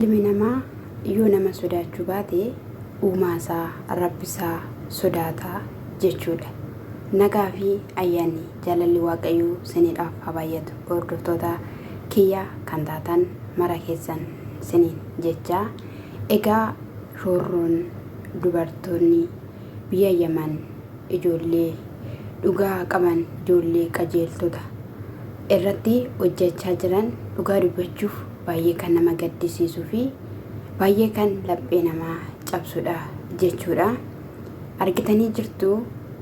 Ilmi namaa yoo nama sodaachuu baate uumaasaa rabbisaa sodaataa jechuudha. Nagaa fi ayyaanni jaalalli waaqayyoo siniidhaaf haa baay'atu. Hordoftoota kiyya kan taatan mara keessan siniin jecha egaa roorroon dubartoonni biyya Yaman ijoollee dhugaa qaban ijoollee qajeeltota irratti hojjechaa jiran dhugaa dubbachuuf baay'ee kan nama gaddisiisuu fi baay'ee kan laphee namaa cabsudha jechuudha. Argitanii jirtu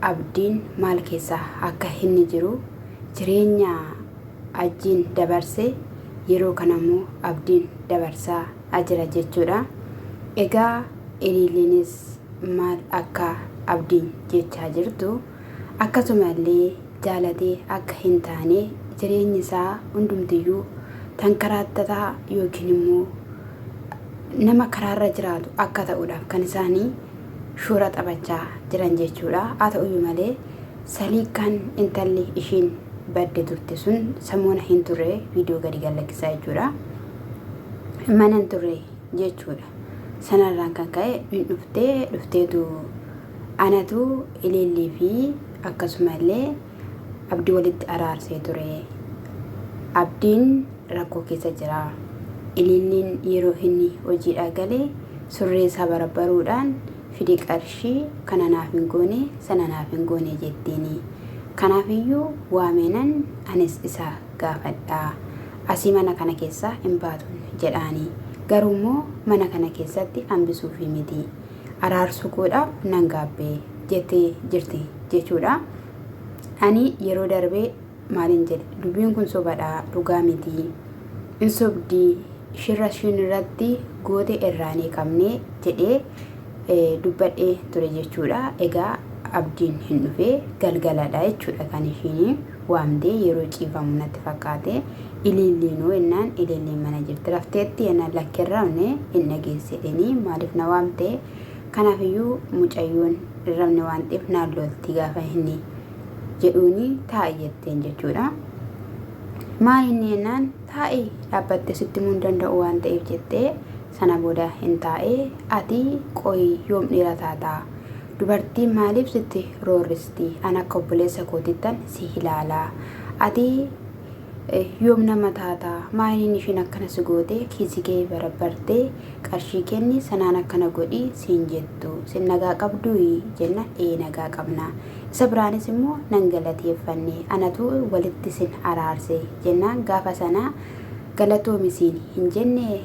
abdiin maal keessaa akka inni jiru jireenya ajjiin dabarse yeroo kanammoo abdiin dabarsaa jira jechuudha. Egaa ililiinis maal akka abdiin jechaa jirtu akkasumallee jaalatee akka hin taane jireenyi isaa hundumtiyyuu tankaraatataa yookiin immoo nama karaarra jiraatu akka ta'uudhaaf kan isaanii shoora taphachaa jiran jechuudha. Haa ta'uyyuu malee Zaalikaan intalli ishiin badde turte sun samoona hin turre viidiyoo gadi galakkisaa jechuudha. Mana hin turre jechuudha. Sanarraan kan ka'e dhufteetu anatu ilillii fi akkasumallee abdii walitti araarsee ture. Abdiin rakkoo keessa jira. Ililliin yeroo inni hojiidhaa galee suree isaa barbaruudhaan fidee qarshii kana naaf hin goone sana naaf hin goone jetteeni. Kanaafiyyuu waameenan anis isa gaafadha. Asii mana kana keessaa hin baatu jedhaanii. Garuummoo mana kana keessatti hambisuufi miti. Araarsuu godhaaf nan gaabbee jettee jirti jechuudha. Ani yeroo darbee maalin jedhe dubbiin kun sobadha dhugaa miti. In sobdii shirra irratti goote irraanii qabnee jedhee dubbadhee ture jechuudha. Egaa abdiin hin dhufee galgaladha jechuudha kan ishiin waamtee yeroo ciifamu natti fakkaate. Ililliinoo ennaan ililliin mana jirti rafteetti ennaan lakkeerramne hin dhageessedhanii maaliif na waamte. Kanaafiyyuu mucayyoon irramne waan ta'eef naallolti gaafa inni jedhuuni taa'i jetteen jechuudha. Maal inni ennaan taa'i dhaabbattee sitti himuu hin danda'u waan ta'eef jettee sana booda hin taa'ee ati qoyi yoom dhiira taataa dubartiin maaliif sitti roorristi an akka obboleessa kootittan si ilaalaa ati yoom nama taataa maaliin ishiin akkana si goote kiisii kee barbartee qarshii kenni sanaan akkana godhi siin jettu sin nagaa qabduu jenna nagaa qabna. Isa biraanis immoo nan galateeffanne anatu walitti sin araarse jennaan gaafa sana galatoomi siin hin jenne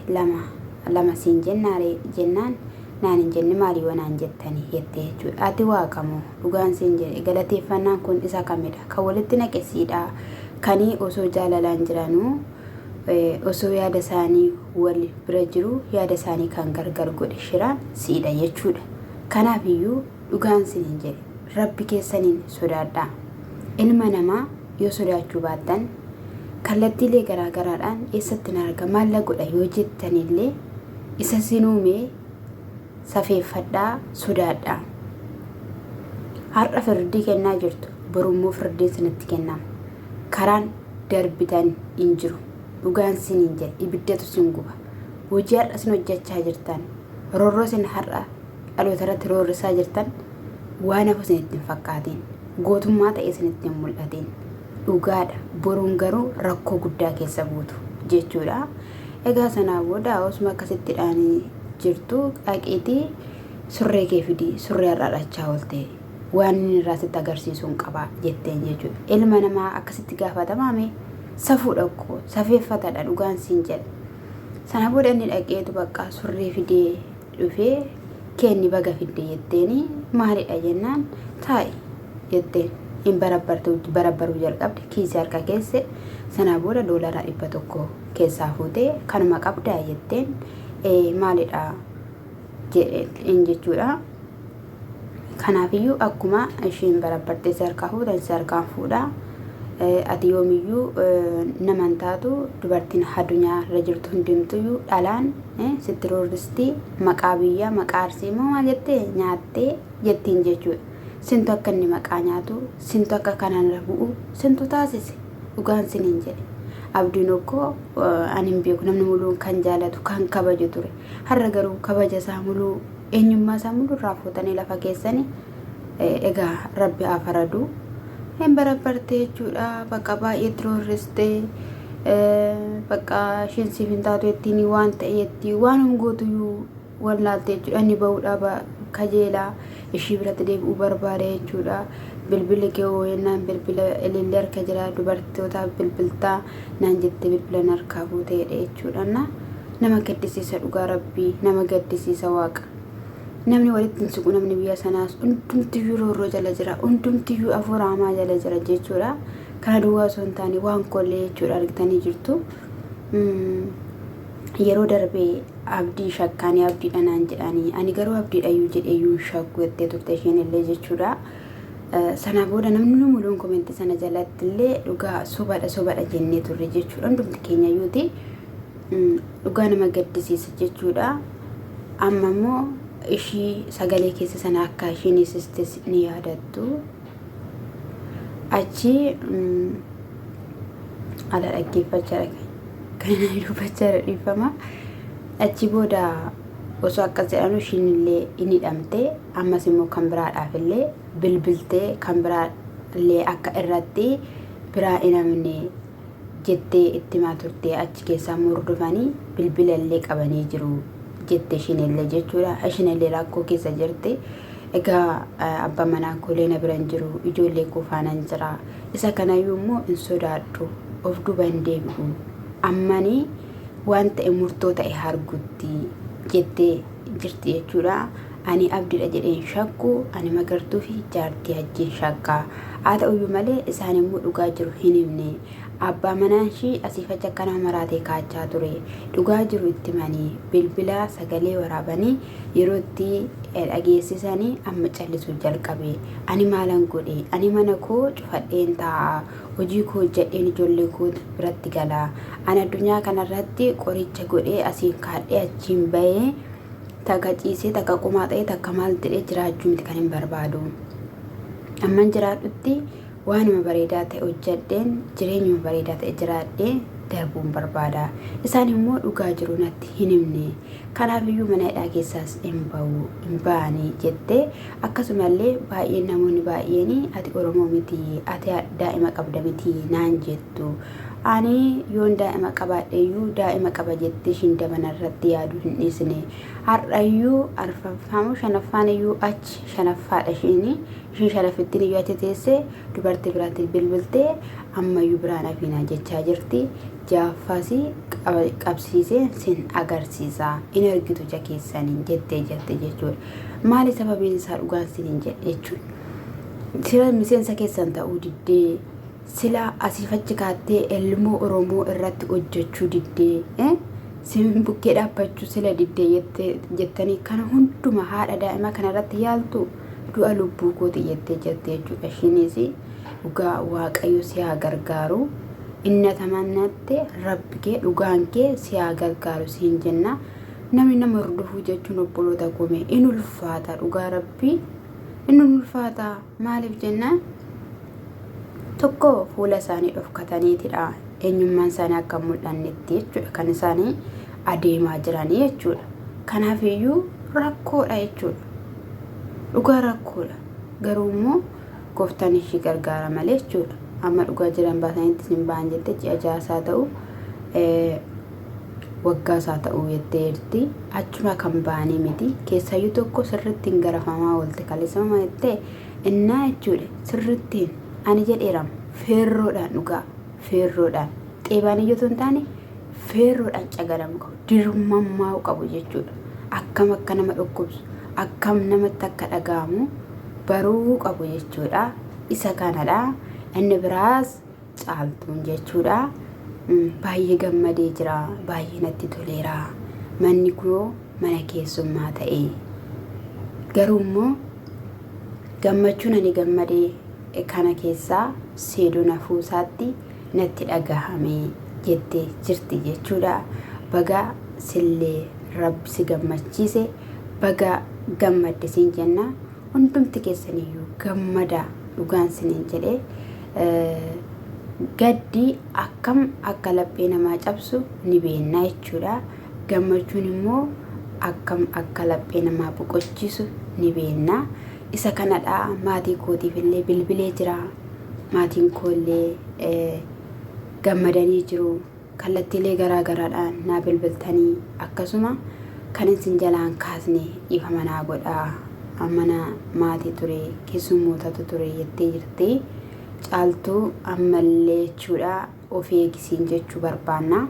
lama siin jennaare jennaan naan hin jenne maalii wanaan jettanii jettee jechuudha. Ati waaqamoo dhugaan siin jedhe galateeffannaan kun isa kamidha kan walitti naqesiidha. Kanii osoo jaalalaan jiranuu osoo yaada isaanii wal bira jiru yaada isaanii kan gargar godhe shiraan siidha jechuudha. Kanaafiyyuu dhugaan siin jedhe rabbi keessaniin sodaadhaa. Ilma namaa yoo sodaachuu baattan kallattiilee garaagaraadhaan eessatti na arga maalla godha yoo jettanillee isa sinuumee safeeffadhaa sodaadhaa. Har'a firdii kennaa jirtu borummoo firdii sinitti kennama. Karaan darbitan hin jiru. Dhugaan siniin jedhe ibiddatu sin guba. Hojii har'a sin hojjechaa jirtan roorroo sin har'a dhaloota irratti roorrisaa jirtan waan hafu sinitti hin fakkaatiin. Gootummaa ta'ee sinitti hin mul'atiin. Dhugaadha. Boruun garuu rakkoo guddaa keessa buutu jechuudha. Egaa sanaa booda osuma akkasittidhaan jirtu dhaqiitii surree kee fidii surree har'a dhachaa oolte. Waan inni irraa sitti agarsiisuun qaba jetteen jechuudha. Ilma namaa akkasitti gaafatamaame safuu dhaqoo safeeffatadha dhugaan siin jedhe. Sana booda inni dhaqeetu bakka surree fidee dhufee kenni baga fidee jetteeni maalidha jennaan taa'i jetteen hin barabbaruu jalqabde kiisii harka keesse. Sana booda doolaara 100 keessaa fuutee kanuma qabdaa jetteen maalidha jedheen jechuudha. Kanaafiyyuu akkuma ishiin barabbartee harkaa fuudhan harkaan fuudhaa. Ati yoomiyyuu naman taatu dubartiin addunyaa irra jirtu hundumtuyyuu dhalaan sitti roorristii maqaa biyyaa maqaa arsii moo maal jettee nyaattee jettiin jechuudha. Sintu akka inni maqaa nyaatu sintu akka kanaan irra bu'u sintu taasise dhugaan siniin jedhe. abdiin okkoo ani hin beeku namni muluun kan jaalatu kan kabaju ture har'a garuu kabaja isaa muluu eenyummaa isaa muluu irraa fuutanii lafa keessanii egaa rabbi haa faradu hin barbartee jechuudha bakka baay'ee tiroorristee bakka isheen siif hin taatu jettiin waan ta'eetti waan hungootuyyuu wallaaltee jechuudha inni bahuudha kajeelaa ishii biratti deebi'uu barbaada jechuudha bilbila kee yennaan bilbila ilillee harka jira dubartoota bilbiltaa naan jettee bilbila harkaa fuuteedha jechuudha nama gaddisiisa dhugaa rabbii nama gaddisiisa waaqa namni walitti siqu namni biyya sanaas hundumtiyyuu roorroo jala jira hundumtiyyuu afuura hamaa jala jira jechuudha kana duwwaa osoo hin taane waan kollee jechuudha argitanii jirtu yeroo darbee abdii shakkaanii abdiidha naan jedhanii ani garuu abdiidhayyuu jedheeyyuu shakku jettee turte isheen illee jechuudha sana booda namni muluun komentii sana jalatti illee dhugaa sobadha jennee turre jechuudha hundumti keenya yuuti dhugaa nama gaddisiisa jechuudha amma immoo ishii sagalee keessa sana akka ishiin isistes ni yaadattu achi ala dhaggeeffachaa kan dubbachaa dhiifama achi booda osoo akkas jedhanu ishiin illee inni hidhamte ammas immoo kan biraadhaaf illee bilbiltee kan biraallee akka irratti biraa hinamne jettee itti himaa turte achi keessaa murdufanii bilbila illee qabanii jiru jette ishiin illee jechuudha ishiin illee rakkoo keessa jirti egaa abbaa manaa koolee na biran jiru ijoollee koo faana jira isa kanayyuu immoo hin sodaadhu of duuba hin deebi'u ammanii waan ta'e murtoo ta'e argutti jettee jirti jechuudha ani abdiidha jedheen shakku ani magartuu fi jaartii ajjeen shakkaa haa ta'uyyuu malee isaan immoo dhugaa jiru hin himne abbaa manaan ishii asiifacha akkana maraatee kaachaa ture dhugaa jiru itti manii bilbila sagalee waraabanii yeroo itti dhageessisanii amma callisuu jalqabe ani maalan godhe ani mana koo cufadheen taa'a hojii koo hojjedheen ijoollee koo biratti galaa ani addunyaa kanarratti qoricha godhee asiin kaadhee achiin bahee takka ciisee takka qumaa ta'ee takka maal jedhee jiraachuu miti kan hin barbaadu amman jiraadhutti waanuma bareedaa ta'e hojjedheen jireenyuma bareedaa ta'e jiraadhee darbuun barbaada isaan immoo dhugaa jiru natti hin himne kanaafiyyuu mana hidhaa keessaas hin ba'anii jettee akkasumallee baay'een namoonni baay'een ati oromoo miti ati daa'ima qabda miti naan jettu ani yoon daa'ima qabaadheeyyuu daa'ima qaba jettee ishiin dabanarratti yaaduu hin dhiisne har'ayyuu arfaffaamu shanaffaaniyyuu achi shanaffaadha ishiin shanafittiin iyyuu achi teessee dubartii biraatti bilbiltee ammayyuu biraan afiinaa jechaa jirti jaaffaasii qabsiisee sin agarsiisa in argitu jakeessaniin jettee jirti jechuudha maali sababiin isaa dhugaan siniin jedhe jechuudha sila miseensa keessan ta'uu diddee sila asiifachi kaattee ilmoo oromoo irratti hojjechuu diddee sin bukkee dhaabbachuu sila diddee jettanii kana hunduma haadha daa'ima kanarratti yaaltu du'a lubbuu kooti jettee jirti jechuudha ishiinis dhugaa waaqayyo si haa gargaaru inna tamannatte rabbi kee dhugaan kee si haa gargaaru siin jenna namni nama hordofuu jechuun obboloota koome in ulfaata dhugaa rabbii in ulfaata maaliif jenna tokko fuula isaanii dhofkataniitidha eenyummaan isaanii akka mul'annetti jechuudha kan isaanii adeemaa jiranii jechuudha kanaafiyyuu rakkoodha jechuudha dhugaa rakkoodha garuu immoo gooftaan ishii gargaara malee jechuudha amma dhugaa jiran baasaniitti sin ba'an jette ji'a jaasaa ta'u waggaasaa ta'uu jettee jirti achuma kan ba'anii miti keessayyuu tokko sirrittiin garafamaa oolte kalisama jettee innaa jechuudha sirrittiin ani jedheeram feerroodhaan dhugaa feerroodhaan xeebaan iyyuu hin taane feerroodhaan cagalamu qabu dirmammaa'u qabu jechuudha akkam akka nama dhukkubsu akkam namatti akka dhaga'amu baruu qabu jechuudha isa kanadha inni biraas caaltuun jechuudha baay'ee gammadee jira baay'ee natti toleera manni kunoo mana keessummaa ta'e garuu immoo gammachuun ani gammadee kana keessaa seedoo nafuusaatti natti dhagahame jettee jirti jechuudha baga sillee rabbi si gammachiise baga gammadde siin jenna hundumti keessaniyyuu gammada dhugaan siniin jedhee gaddi akkam akka laphee namaa cabsu ni beekna jechuudha. Gammachuun immoo akkam akka laphee namaa boqochiisu ni beekna. Isa kanadha maatii kootiif illee bilbilee jira. Maatiin koollee gammadanii jiru. Kallattiilee garaagaraadhaan naa bilbiltanii akkasuma kan isin jalaan kaasne dhiifama naa godhaa. Mana maatii ture keessummootatu ture jettee jirti. Caaltuu ammallee jechuudha of eegisiin jechuu barbaanna.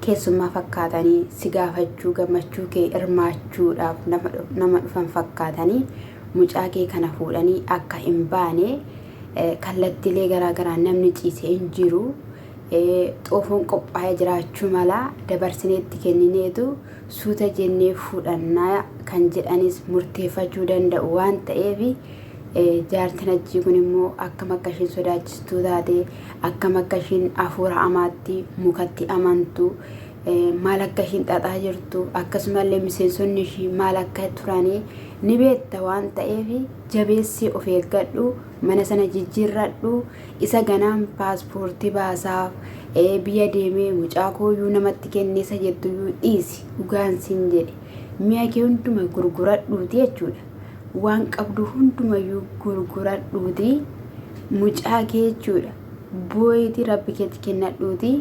Keessummaa fakkaatanii si gaafachuu gammachuu kee hirmaachuudhaaf nama dhufan fakkaatanii mucaa kee kana fuudhanii akka hin baane kallattiilee garaagaraa namni ciisee hin jiru. Xoofoon qophaa'ee jiraachuu mala dabarsineetti kennineetu suuta jennee fuudhannaa kan jedhanis murteeffachuu danda'u waan ta'eef jaartiin ajjii kun immoo akkam akka ishiin sodaachistuu taate akkam akka ishiin hafuura amaatti mukatti amantu maal akka ishiin xaxaa jirtu akkasumallee miseensonni ishii maal akka turanii ni beekta waan ta'eef jabeessii of eeggadhu. Mana sana jijjiirradhu. Isa ganaan paaspoortii baasaaf biyya deemee mucaa kooyyuu namatti kenneessa jettuyyuu dhiisi dhugaan siin jedhe. Mi'a kee hunduma gurguradhuuti jechuudha. Waan qabdu hundumayyuu gurguradhuuti mucaa kee jechuudha. Booyitii rabbi keetti kennadhuuti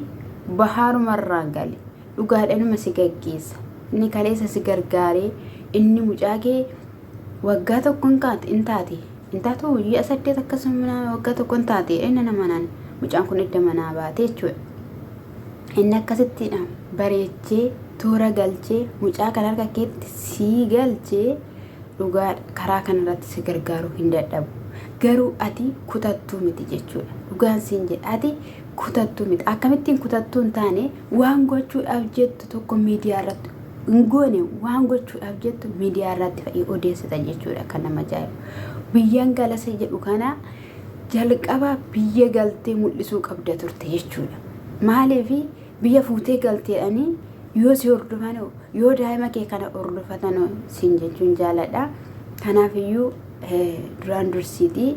bahaarumarraa gali dhugaadhanuma si gaggeessa. Inni kaleessa si gargaaree inni mucaa kee waggaa tokko hin taate. Intaatu ji'a 8 akkasuma waggaa tokko taate inni namanaan mucaan kun edda manaa baate jechuudha. Inni akkasittiidha bareechee toora galchee mucaa kan harka keetti sii galchee dhugaa karaa kanarratti si gargaaruu hin dadhabu. Garuu ati kutattuu miti jechuudha. Dhugaan siin jedha ati kutattuu miti. Akkamittiin kutattuu hin taane waan gochuudhaaf jettu tokko miidiyaa irratti hin goone waan gochuudhaaf jettu miidiyaa irratti fa'ii odeessita jechuudha kan nama ajaa'ibu. Biyyaan galase jedhu kana jalqaba biyya galtee mul'isuu qabda turte jechuudha. Maaliif biyya fuutee galteedhanii yoo si hordofan yoo daa'ima kee kana hordofatan siin jechuun jaaladha. Kanaafiyyuu duraan dursiitii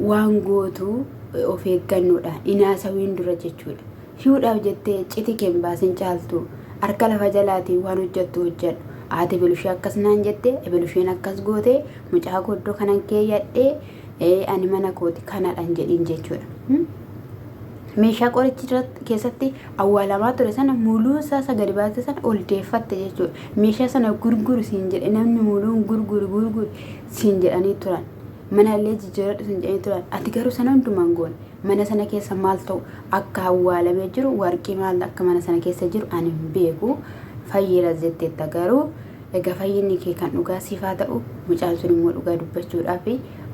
waan gootu of eeggannoodha. Inaasawiin dura jechuudha. Hiuudhaaf jettee citi kee baasin caaltu harka lafa jalaatii waan hojjettu hojjedhu. Haati bilushee akkas naan jette bilusheen akkas goote mucaa goddoo kanan keeyyadhee ani mana kooti kanadhaan jedhiin jechuudha. Meeshaa qoricha keessatti awwaalamaa ture sana muluu isaa sagadi baate sana ol deeffatte jechuudha. Meeshaa sana gurguru siin jedhe namni muluun gurguru siin jedhanii turan. Mana illee jijjiiradhu siin jedhanii turan. Ati garuu sana hundumaan goone. Mana sana keessa maal ta'u akka awwaalamee jiru warqii maal akka mana sana keessa jiru ani hin beeku. Fayyira jetteetta garuu egaa fayyinni kee kan dhugaa siifaa ta'u mucaan sun immoo dhugaa dubbachuudhaaf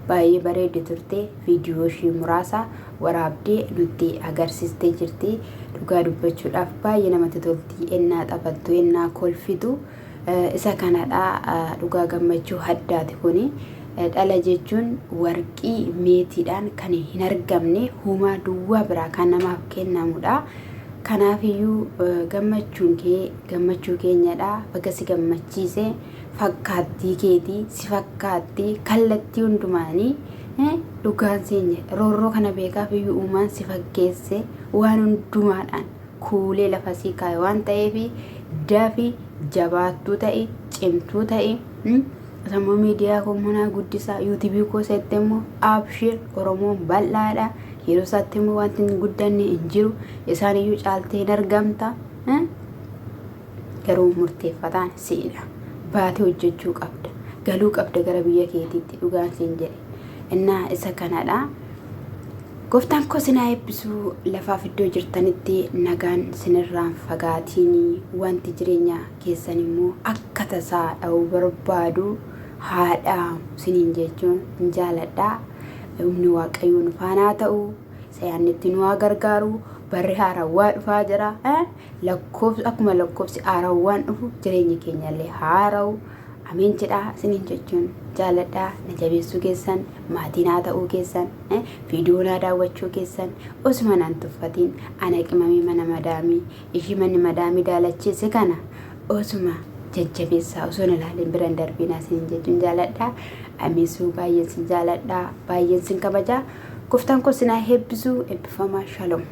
baay'ee bareedde turte. Viidiyoo ishii muraasa waraabdee nutti agarsiistee jirti. Dhugaa dubbachuudhaaf baay'ee namatti tolti. Ennaa taphattu ennaa kolfitu isa kanadha. Dhugaa gammachuu haddaati kuni. Dhala jechuun warqii meetiidhaan kan hin argamne humaa duwwaa biraa kan namaaf kennamudha. Kanaafiyyuu gammachuu keenyadha. Bakka si gammachiise fakkaattii keetii si fakkaattii kallattii hundumaanii dhugaan seenya roorroo kana beekaafiyyuu uumaan si fakkeesse waan hundumaadhaan kuulee lafa sii kaa'e waan ta'eef dafii jabaattuu ta'e cimtuu ta'e sammuu miidiyaa komunaa guddisaa yuutuubii koo seette immoo abshir oromoon bal'aadha. Yeroo isaatti immoo wanti hin guddanne hin jiru. Isaan iyyuu caaltee hin argamta. Garuu murteeffataan siidha. Baatee hojjechuu qabda. Galuu qabda gara biyya keetiitti dhugaan siin jedhe. Innaa isa kanadha. Gooftaan koo sinaa eebbisuu lafaaf iddoo jirtanitti nagaan sinirraan fagaatiin wanti jireenya keessan immoo akka tasaa dha'uu barbaadu haadhaa siniin jechuun hin jaaladhaa. Humni waaqayyoo nu faanaa ta'u sayaannitti nu haa gargaaru. Barri haarawaa dhufaa jira. Akkuma lakkoofsi haarawaan dhufu jireenyi keenyallee haarawu. Ameen jedhaa siniin jechuun jaaladhaa. Na jabeessuu keessan maatiin haa ta'uu keessan viidiyoo naa daawwachuu keessan osuma naan tuffatiin ana qimamii mana madaamii ishii manni madaamii daalacheesse kana osuma jajjabeessaa osoo na ilaalin biran darbinaa siniin jechuun jaaladhaa. Amiisuu baay'een sin jaaladhaa baay'een sin kabajaa. Gooftaan koo sinaa heebbisu eebbifamaa shalom.